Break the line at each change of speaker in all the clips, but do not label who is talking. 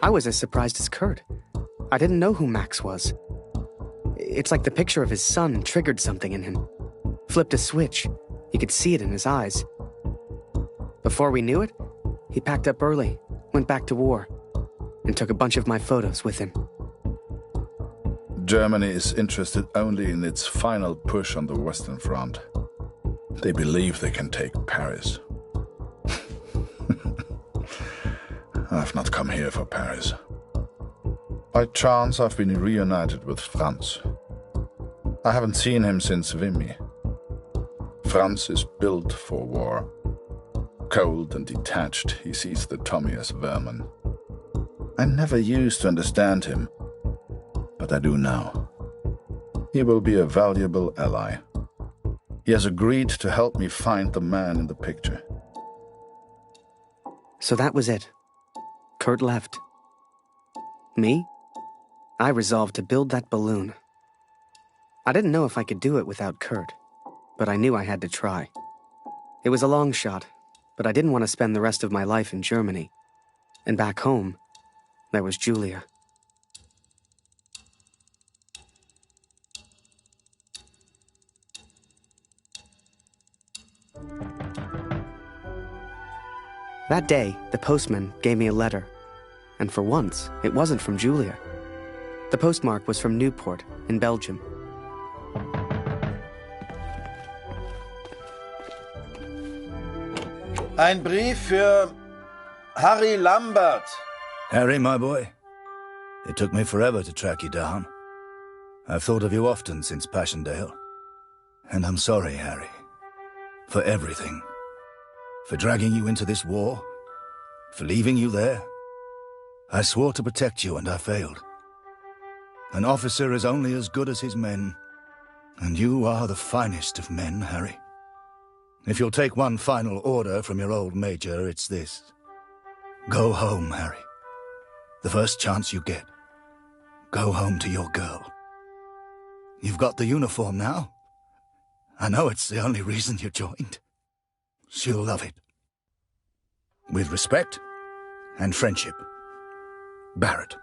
I was as surprised as Kurt. I didn't know who Max was. It's like the picture of his son triggered something in him. Flipped a switch. You could see it in his eyes. Before we knew it, he packed up early, went back to war, and took a bunch of my photos with him.
Germany is interested only in its final push on the Western Front. They believe they can take Paris. I've not come here for Paris. By chance, I've been reunited with Franz. I haven't seen him since Vimy. Franz is built for war. Cold and detached, he sees the Tommy as vermin. I never used to understand him, but I do now. He will be a valuable ally. He has agreed to help me find the man in the picture.
So that was it. Kurt left. Me? I resolved to build that balloon. I didn't know if I could do it without Kurt, but I knew I had to try. It was a long shot, but I didn't want to spend the rest of my life in Germany. And back home, there was Julia. That day, the postman gave me a letter, and for once, it wasn't from Julia. The postmark was from Newport, in Belgium.
Ein Brief für Harry Lambert.
Harry, my boy. It took me forever to track you down. I've thought of you often since Passchendaele. And I'm sorry, Harry. For everything. For dragging you into this war. For leaving you there. I swore to protect you and I failed. An officer is only as good as his men. And you are the finest of men, Harry. If you'll take one final order from your old major, it's this. Go home, Harry. The first chance you get. Go home to your girl. You've got the uniform now. I know it's the only reason you joined. She'll love it. With respect and friendship. Barrett.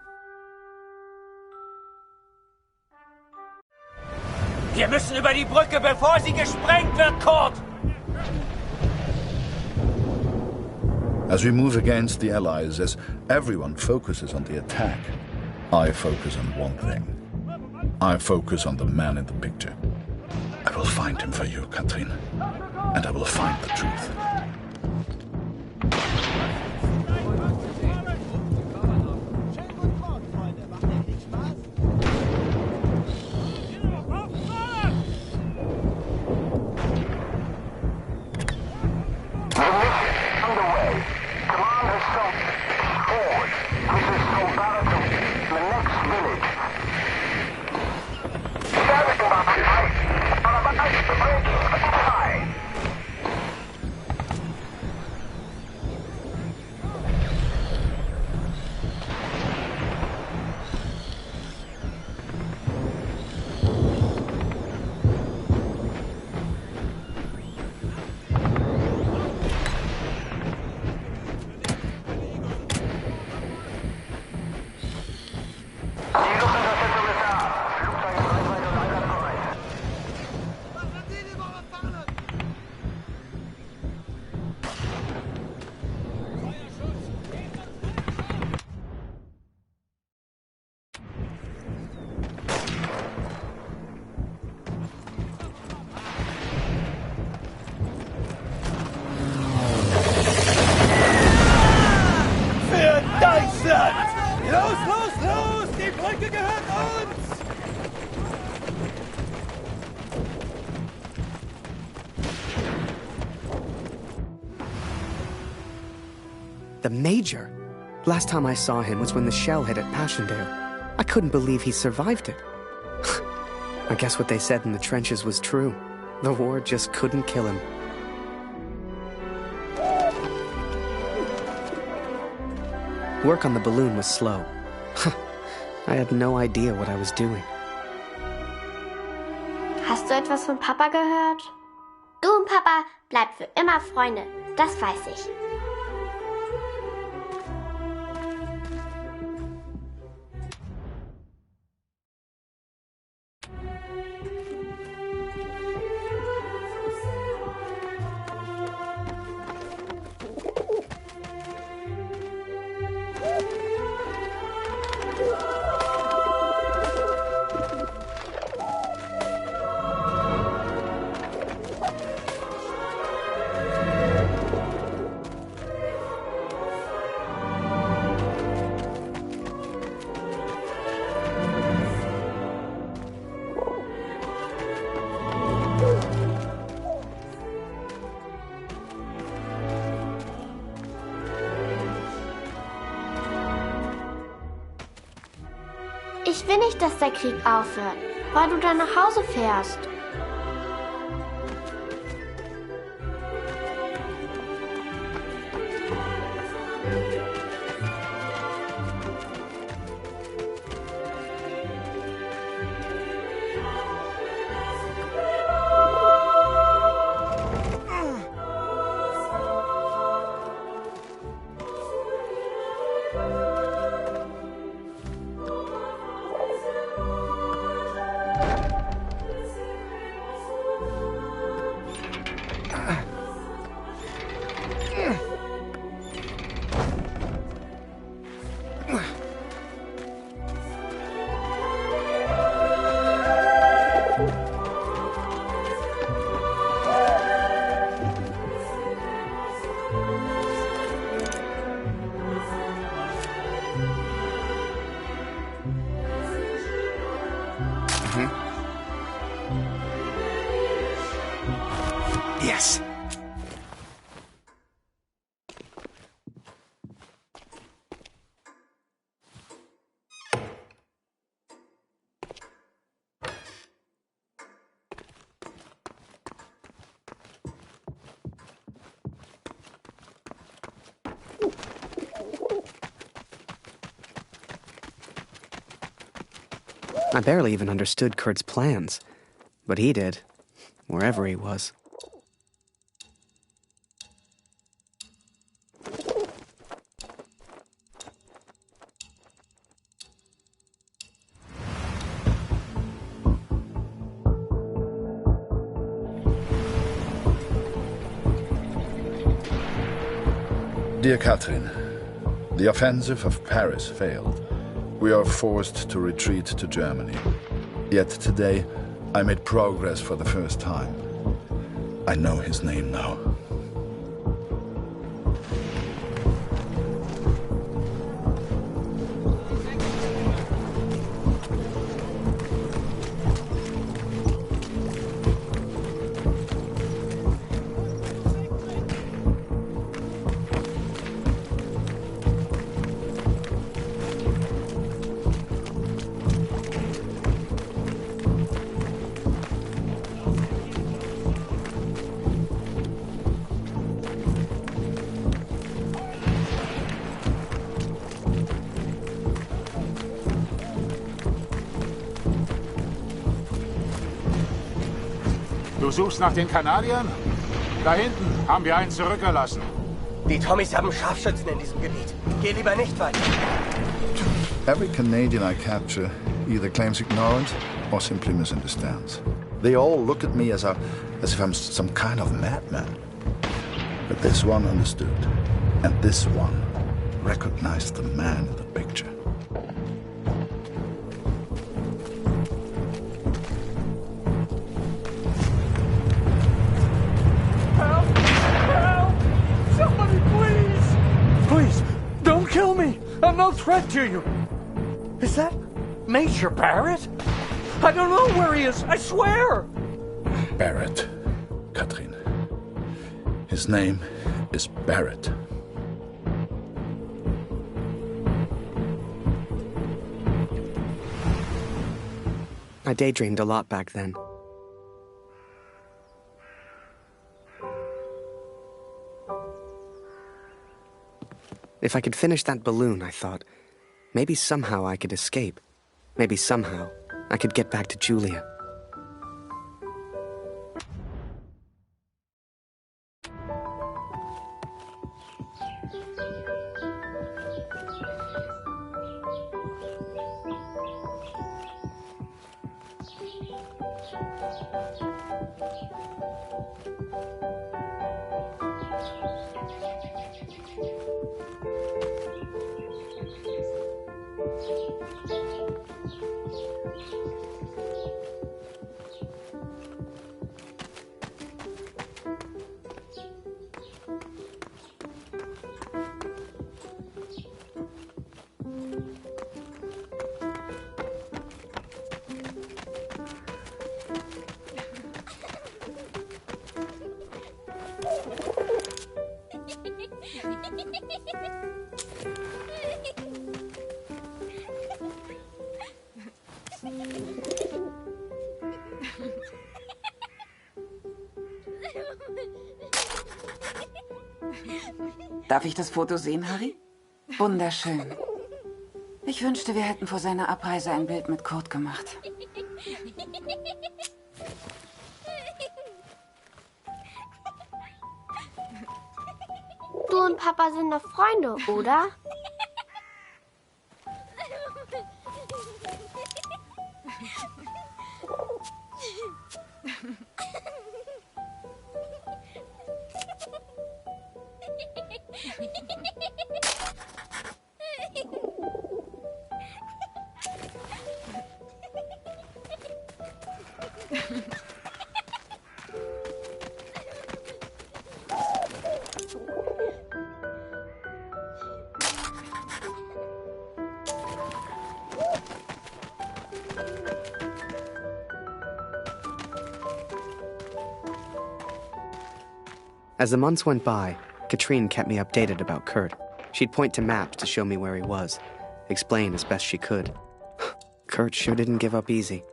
Wir müssen über die Brücke, bevor sie gesprengt wird, Kurt!
As we move against the Allies, as everyone focuses on the attack, I focus on one thing. I focus on the man in the picture. I will find him for you, Katrin. And I will find the truth.
The Major? Last time I saw him was when the shell hit at Passchendaele. I couldn't believe he survived it. I guess what they said in the trenches was true. The war just couldn't kill him. Work on the balloon was slow. I had no idea what I was doing.
Hast du etwas von Papa gehört? Du und Papa bleibt für immer Freunde, das weiß ich. Ich will nicht, dass der Krieg aufhört, weil du dann nach Hause fährst.
Yes! I barely even understood Kurt's plans, but he did, wherever he was.
Dear Catherine, the offensive of Paris failed. We are forced to retreat to Germany. Yet today, I made progress for the first time. I know his name now.
Du suchst nach den Kanadiern? Da hinten haben wir einen zurückgelassen.
Die Tommys haben Scharfschützen in diesem Gebiet. Geh lieber nicht weiter.
Every Canadian I capture either claims ignorance or simply misunderstands. They all look at me as if I'm some kind of madman. But this one understood, and this one recognized the man in the picture.
I'm no threat to you. Is that Major Barrett? I don't know where he is, I swear.
Barrett, Catherine. His name is Barrett.
I daydreamed a lot back then. If I could finish that balloon, I thought, maybe somehow I could escape. Maybe somehow I could get back to Julia.
Darf ich das Foto sehen, Harry? Wunderschön. Ich wünschte, wir hätten vor seiner Abreise ein Bild mit Kurt gemacht.
Du und Papa sind noch Freunde, oder?
As the months went by, Katrine kept me updated about Kurt. She'd point to maps to show me where he was, explain as best she could. Kurt sure didn't give up easy.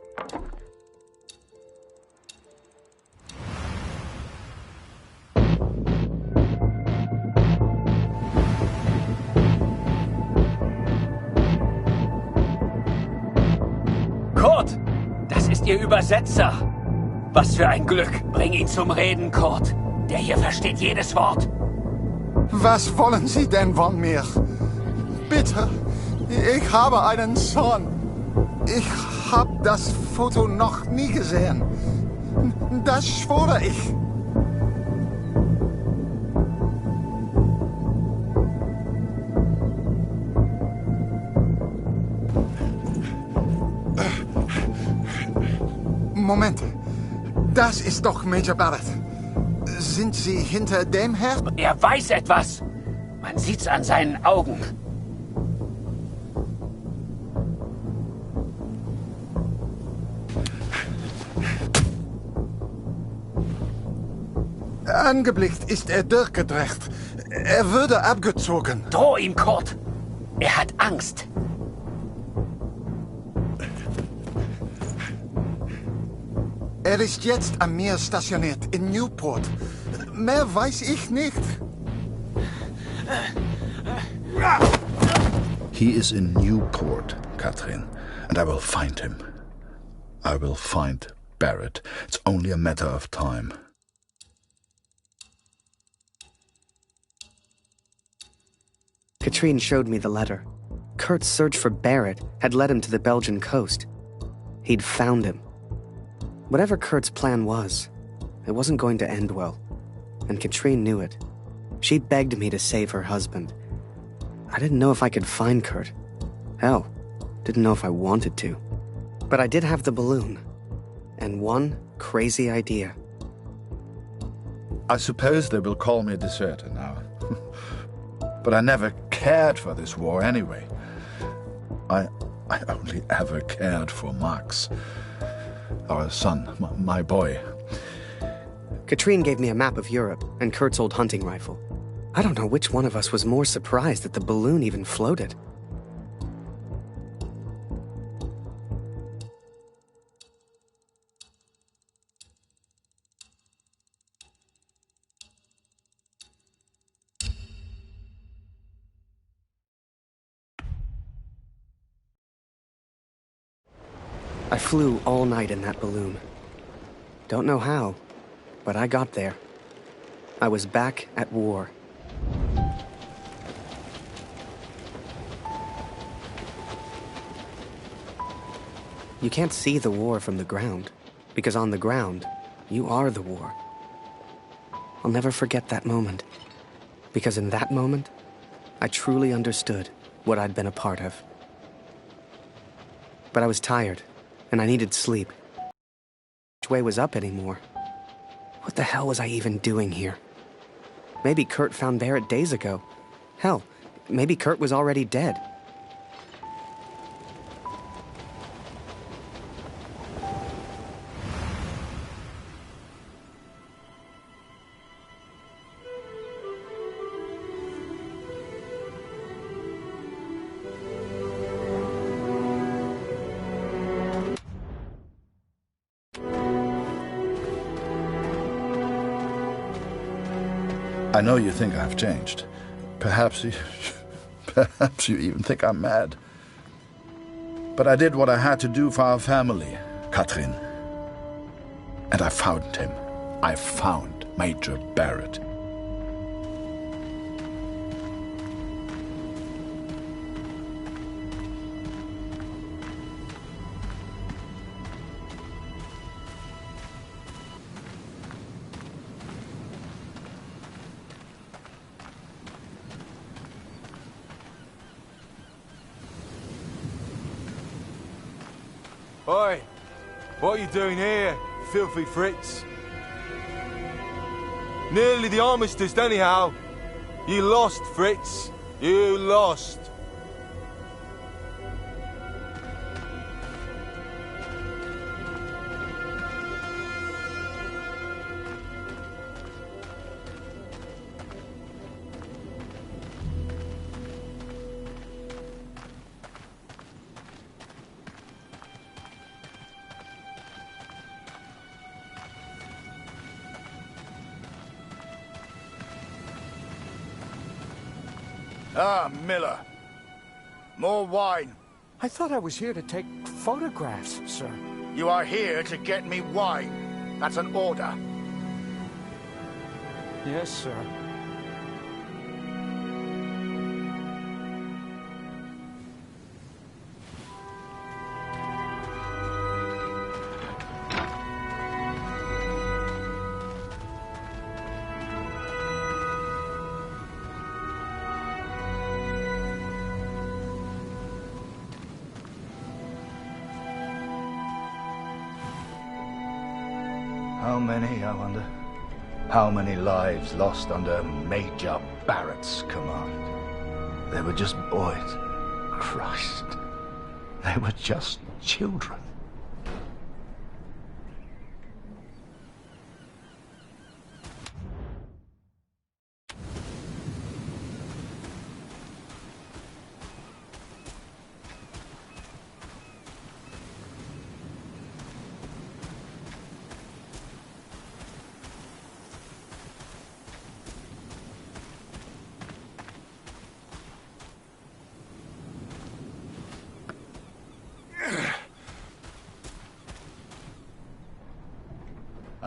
Kurt, das ist Ihr Übersetzer. Was für ein Glück. Bring ihn zum Reden, Kurt. Der hier versteht jedes Wort.
Was wollen Sie denn von mir? Bitte, ich habe einen Sohn. Ich habe das Foto noch nie gesehen. Das schwöre ich. Moment, das ist doch Major Barrett. Sind Sie hinter dem her?
Er weiß etwas. Man sieht's an seinen Augen.
Angeblickt ist er durchgedreht. Er würde abgezogen.
Droh ihm, Kurt. Er hat Angst.
Er ist jetzt am Meer stationiert, in Newport. Mehr weiß ich nicht.
He is in Newport, Katrin, and I will find him. I will find Barrett. It's only a matter of time.
Katrine showed me the letter. Kurt's search for Barrett had led him to the Belgian coast. He'd found him. Whatever Kurt's plan was, it wasn't going to end well. And Katrine knew it. She begged me to save her husband. I didn't know if I could find Kurt. Hell, didn't know if I wanted to. But I did have the balloon. And one crazy idea.
I suppose they will call me a deserter now. But I never cared for this war anyway. I only ever cared for Max. Our son, my boy.
Katrine gave me a map of Europe and Kurt's old hunting rifle. I don't know which one of us was more surprised that the balloon even floated. I flew all night in that balloon. Don't know how, but I got there. I was back at war. You can't see the war from the ground, because on the ground, you are the war. I'll never forget that moment, because in that moment, I truly understood what I'd been a part of. But I was tired, and I needed sleep. Which way was up anymore? What the hell was I even doing here? Maybe Kurt found Barrett days ago. Hell, maybe Kurt was already dead.
I know you think I've changed. Perhaps you even think I'm mad. But I did what I had to do for our family, Katrin. And I found him. I found Major Barrett.
Oi! What are you doing here, filthy Fritz? Nearly the armistice, anyhow. You lost, Fritz. You lost.
Ah, Miller. More wine.
I thought I was here to take photographs, sir.
You are here to get me wine. That's an order.
Yes, sir.
How many, I wonder? How many lives lost under Major Barrett's command? They were just boys. Christ. They were just children.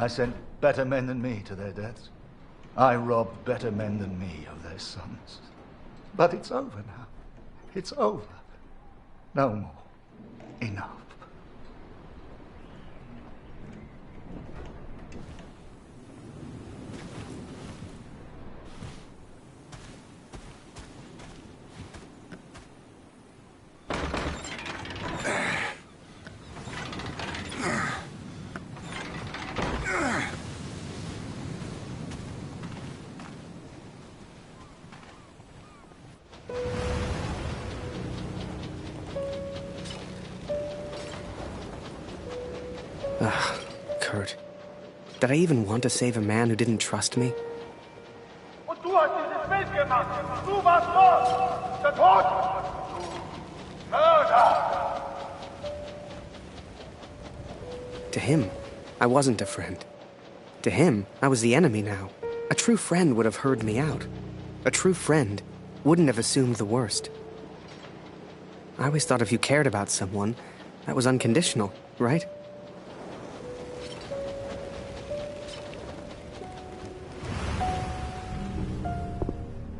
I sent better men than me to their deaths. I robbed better men than me of their sons. But it's over now. It's over. No more. Enough.
Ugh, Kurt. Did I even want to save a man who didn't trust me?
Und du hast dieses Bild gemacht. Du warst Mord. Der Tod. Mörder.
To him, I wasn't a friend. To him, I was the enemy now. A true friend would have heard me out. A true friend wouldn't have assumed the worst. I always thought if you cared about someone, that was unconditional, right?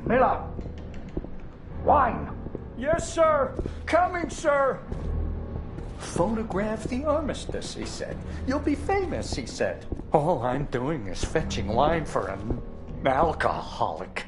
Miller! Wine! Yes, sir! Coming, sir! Photograph the armistice, he said. You'll be famous, he said. All I'm doing is fetching wine for an alcoholic.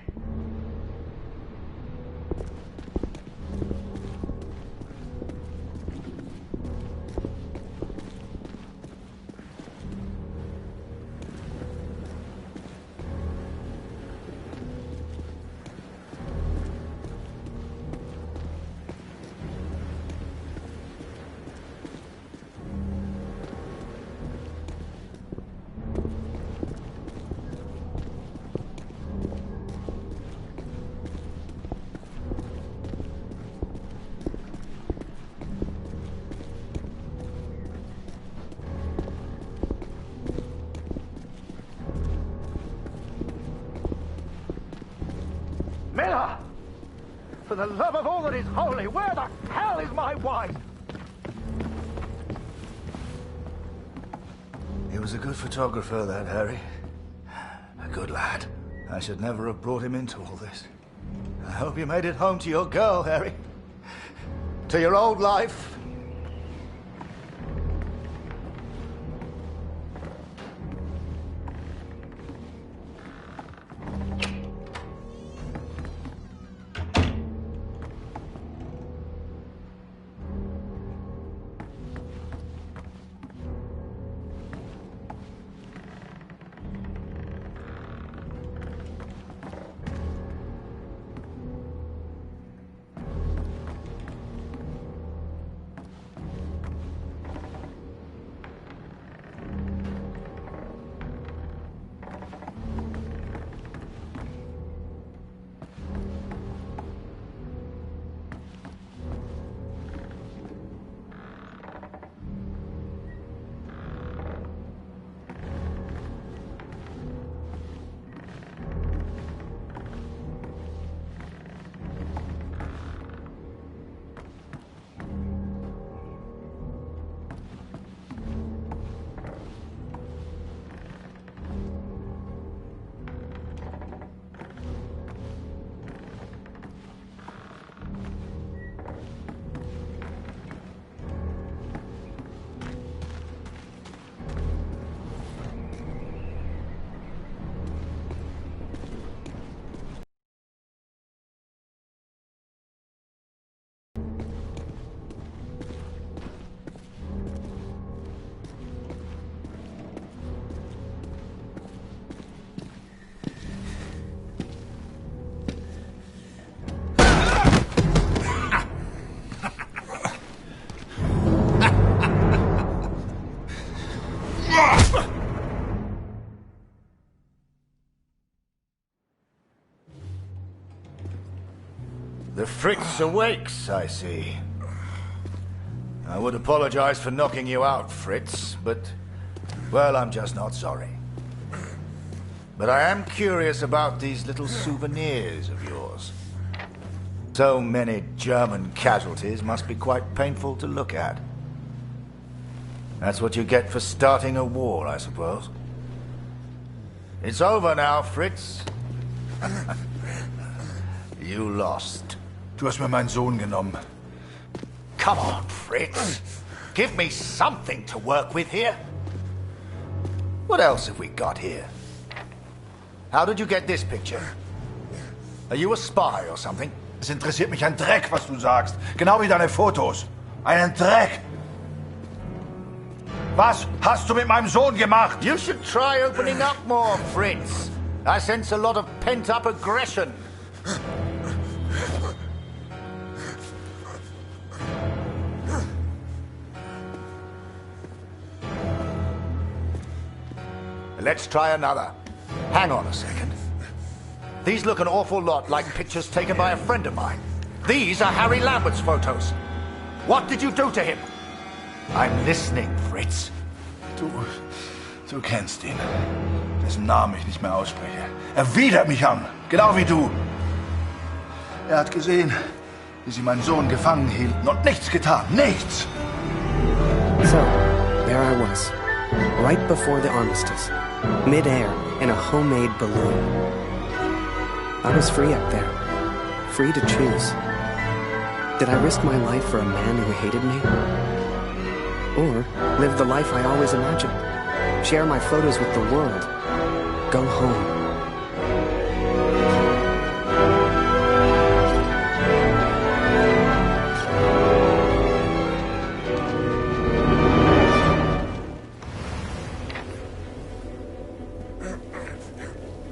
the love of all that is holy, where the hell is my wine?
He was a good photographer, that Harry. A good lad. I should never have brought him into all this. I hope you made it home to your girl, Harry. To your old life. The Fritz awakes, I see. I would apologize for knocking you out, Fritz, but, well, I'm just not sorry. But I am curious about these little souvenirs of yours. So many German casualties must be quite painful to look at. That's what you get for starting a war, I suppose. It's over now, Fritz. You lost.
Du hast mir meinen Sohn genommen.
Come on, Fritz. Give me something to work with here. What else have we got here? How did you get this picture? Are you a spy or something?
Es interessiert mich ein Dreck, was du sagst. Genau wie deine Fotos. Einen Dreck. Was hast du mit meinem Sohn gemacht?
You should try opening up more, Fritz. I sense a lot of pent-up aggression. Let's try another. Hang on a second. These look an awful lot like pictures taken by a friend of mine. These are Harry Lambert's photos. What did you do to him? I'm listening, Fritz.
Du kennst ihn. Dessen Namen ich nicht mehr ausspreche. Er widert mich an, genau wie du. Er hat gesehen, wie sie meinen Sohn gefangen hielten und nichts getan. Nichts!
So, there I was, right before the armistice, mid-air in a homemade balloon. I was free up there, free to choose. Did I risk my life for a man who hated me? Or live the life I always imagined? Share my photos with the world? Go home?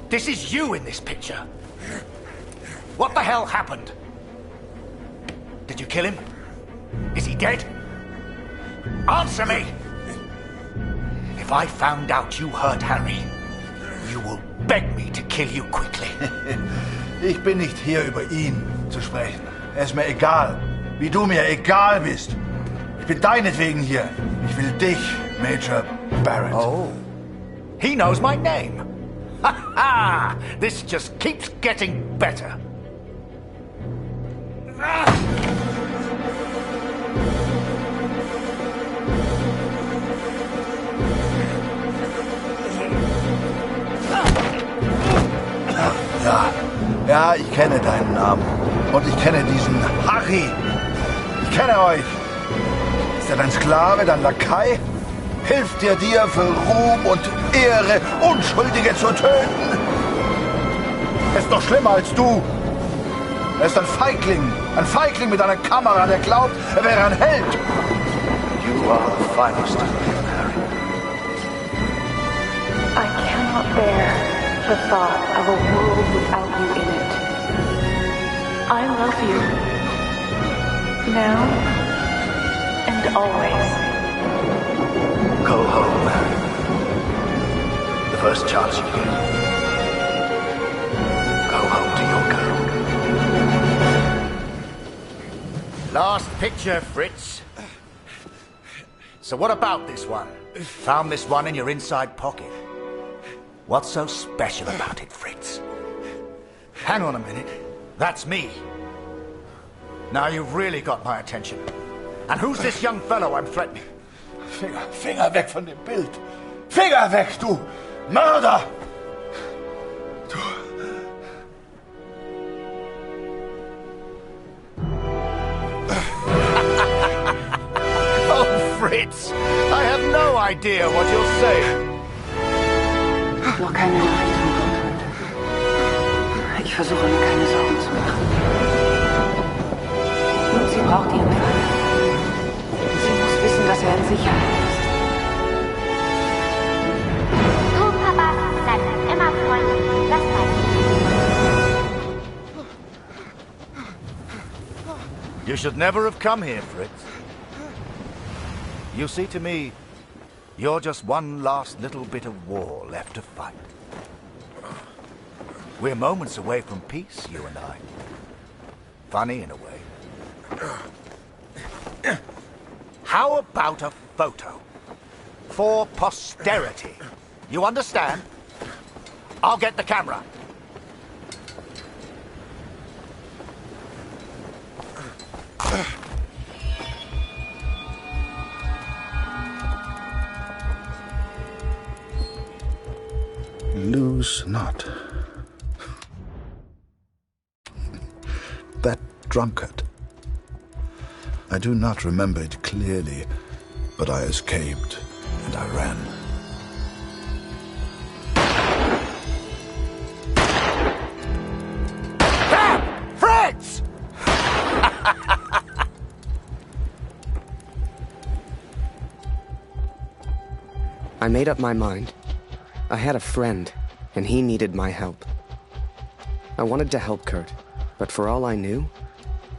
This is you in this picture. What the hell happened? Did you kill him? Is he dead? Answer me! If I found out you hurt Harry, you will beg me to kill you quickly.
Ich bin nicht hier, über ihn zu sprechen. Er ist mir egal, wie du mir egal bist. Ich bin deinetwegen hier. Ich will dich, Major Barrett.
Oh, he knows my name. Ha ha! This just keeps getting better.
Ja, ich kenne deinen Namen. Und ich kenne diesen Harry. Ich kenne euch. Ist er dein Sklave, dein Lakai? Hilft er dir für Ruhm und Ehre, Unschuldige zu töten? Er ist doch schlimmer als du. Er ist ein Feigling mit einer Kamera, der glaubt, er wäre ein Held.
You are the finest of men, Harry.
I cannot bear the thought of a world without you in it. I love you. Now and always.
Go home, Harry. The first chance you get. Go home to your girl.
Last picture, Fritz. So what about this one? Found this one in your inside pocket. What's so special about it, Fritz? Hang on a minute. That's me. Now you've really got my attention. And who's this young fellow I'm threatening?
Finger weg von dem Bild. Finger weg, du Mörder!
Oh, Fritz, I have no idea what you're saying.
Noch keine Nachricht von dort. Ich versuche mir keine Sorgen zu machen. Sie braucht ihren Vater. Sie muss wissen, dass er in Sicherheit ist.
Du, Papa, bleib immer freundlich. Das weiß ich.
You should never have come here, Fritz. You see, to me, you're just one last little bit of war left to fight. We're moments away from peace, you and I. Funny in a way. How about a photo? For posterity. You understand? I'll get the camera.
Lose not. That drunkard. I do not remember it clearly, but I escaped and I ran.
Damn! Fritz!
I made up my mind. I had a friend, and he needed my help. I wanted to help Kurt, but for all I knew,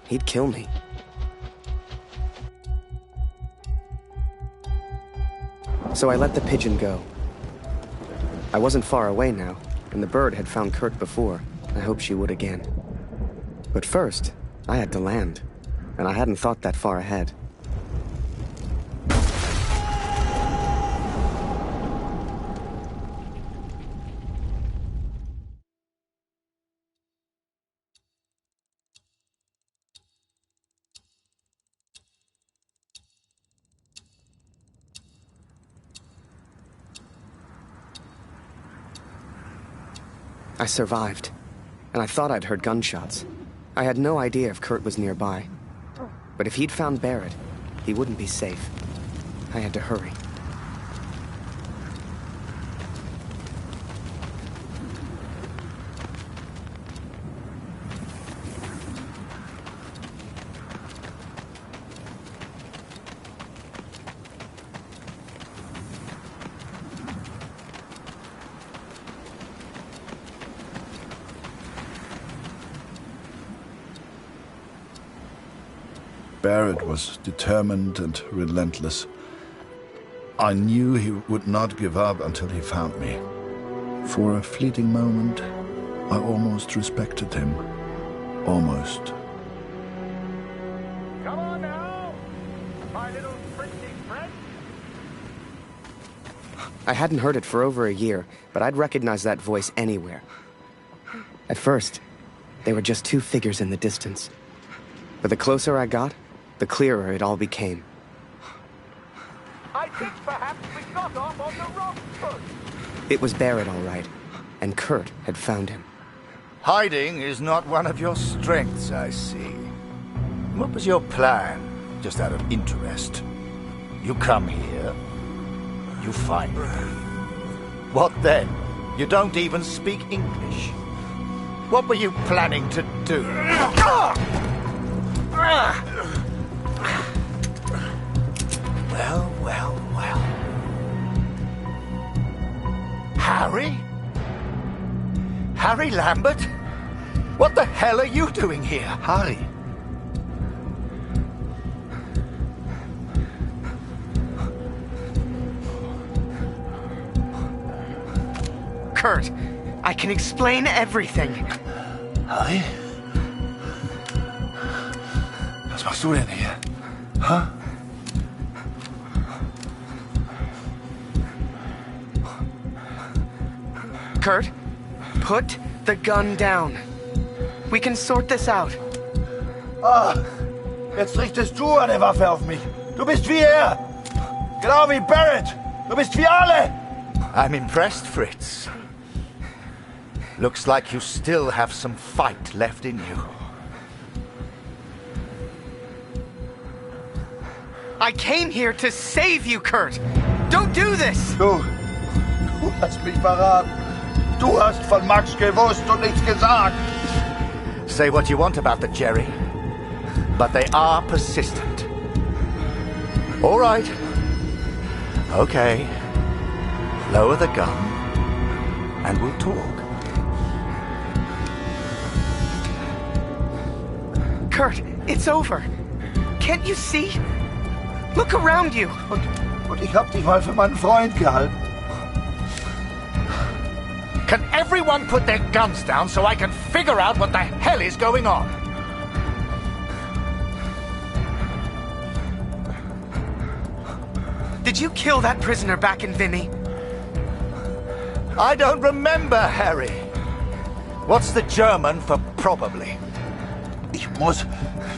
he'd kill me. So I let the pigeon go. I wasn't far away now, and the bird had found Kurt before. I hoped she would again. But first, I had to land, and I hadn't thought that far ahead. I survived, and I thought I'd heard gunshots. I had no idea if Kurt was nearby. But if he'd found Barrett, he wouldn't be safe. I had to hurry.
Barrett was determined and relentless. I knew he would not give up until he found me. For a fleeting moment, I almost respected him. Almost.
Come on now, my little pretty friend.
I hadn't heard it for over a year, but I'd recognize that voice anywhere. At first, they were just two figures in the distance. But the closer I got, the clearer it all became.
I think perhaps we got off on the wrong foot.
It was Barrett, all right, and Kurt had found him.
Hiding is not one of your strengths, I see. What was your plan, just out of interest? You come here, you find me. What then? You don't even speak English. What were you planning to do? Well, well, well. Harry? Harry Lambert? What the hell are you doing here?
Harry.
Kurt, I can explain everything.
Harry? Was machst du denn hier? Huh?
Kurt, put the gun down. We can sort this out.
Ah, jetzt richtest du eine Waffe auf mich. Du bist wie er. Genau wie Barrett. Du bist wie alle.
I'm impressed, Fritz. Looks like you still have some fight left in you.
I came here to save you, Kurt. Don't do this.
Du hast mich verraten. Du hast von Max gewusst und nichts gesagt.
Say what you want about the Jerry, but they are persistent. All right. Okay. Lower the gun, and we'll talk.
Kurt, it's over. Can't you see? Look around you.
Und ich hab dich mal für meinen Freund gehalten.
Can everyone put their guns down so I can figure out what the hell is going on?
Did you kill that prisoner back in Vimy?
I don't remember, Harry. What's the German for probably?
Ich muss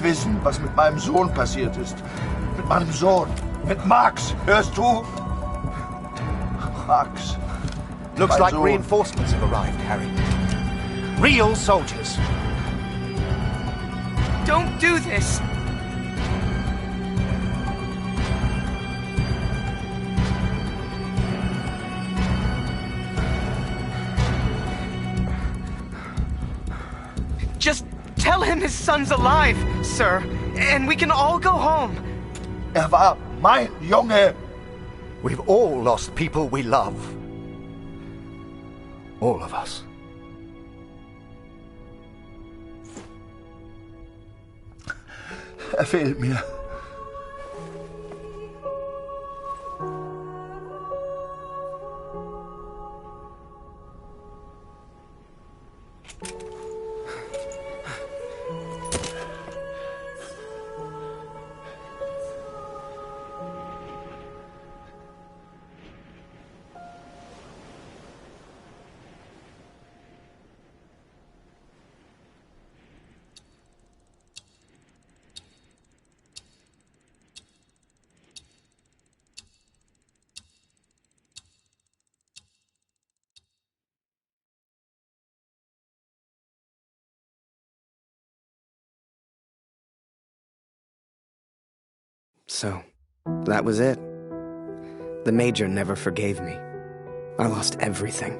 wissen, was mit meinem Sohn passiert ist. Mit meinem Sohn. Mit Max. Hörst du? Max.
Looks
Mein
like
Sohn.
reinforcements have arrived, Harry. Real soldiers.
Don't do this. Just tell him his son's alive, sir, and we can all go home.
War mein Junge.
We've all lost people we love. All of us.
Fehlt mir.
So, that was it. The Major never forgave me. I lost everything.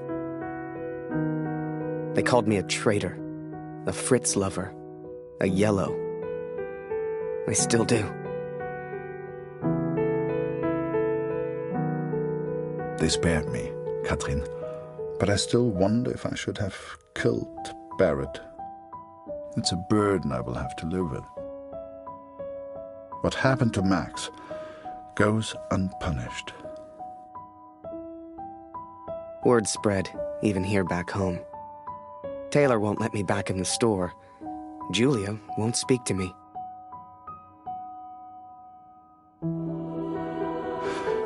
They called me a traitor, a Fritz lover, a yellow. They still do.
They spared me, Katrin. But I still wonder if I should have killed Barrett. It's a burden I will have to live with. What happened to Max goes unpunished.
Word spread, even here back home. Taylor won't let me back in the store. Julia won't speak to me.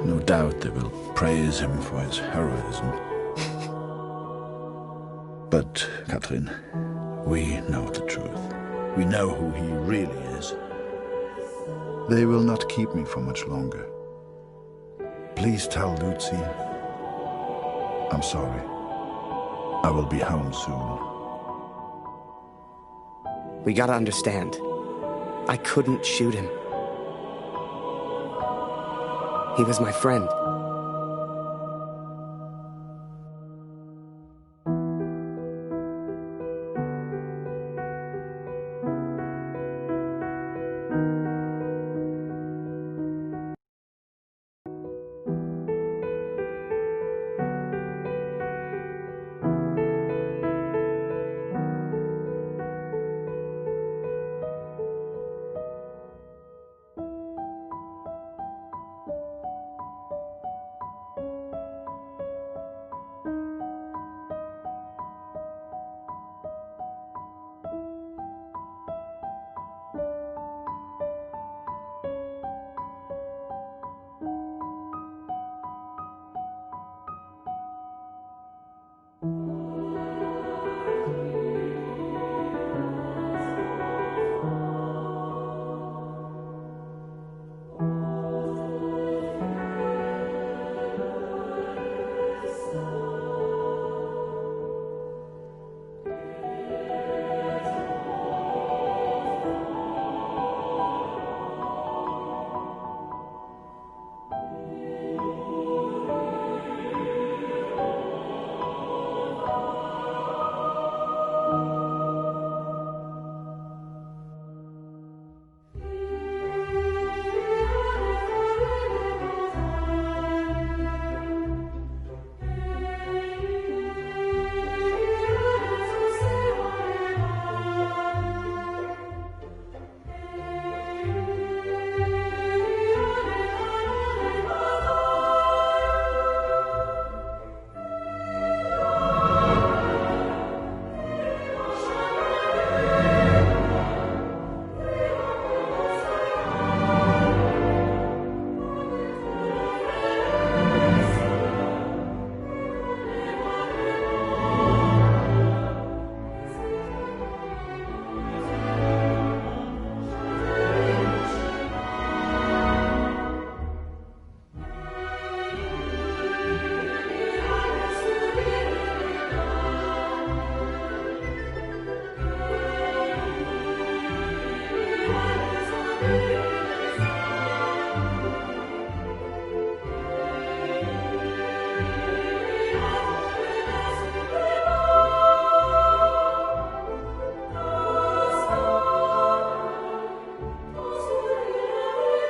No doubt they will praise him for his heroism. But, Katrin, we know the truth. We know who he really is.
is.
They will not keep me for much longer. Please tell Lucy I'm sorry. I will be home soon.
We gotta understand. I couldn't shoot him. He was my friend.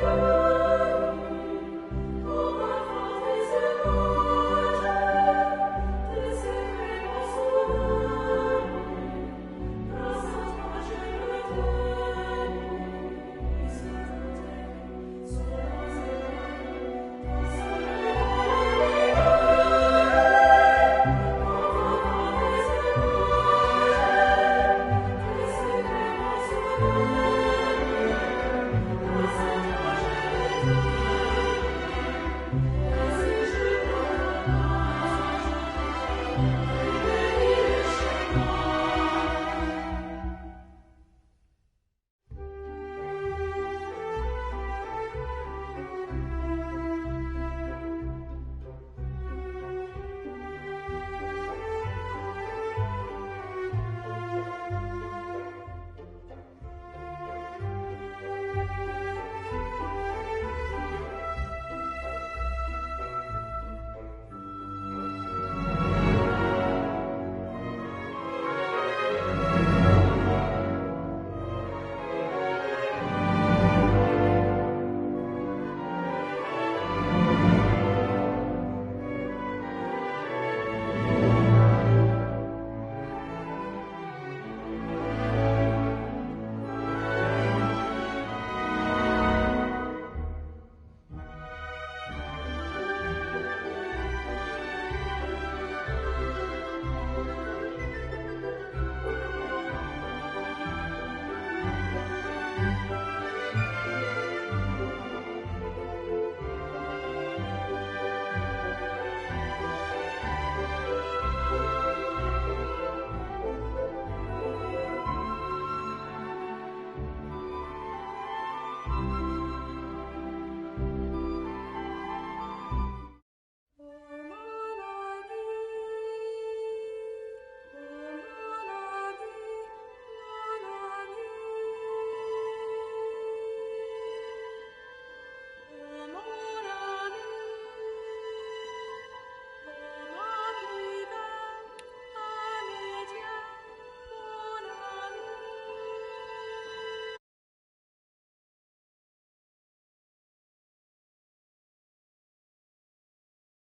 Bye.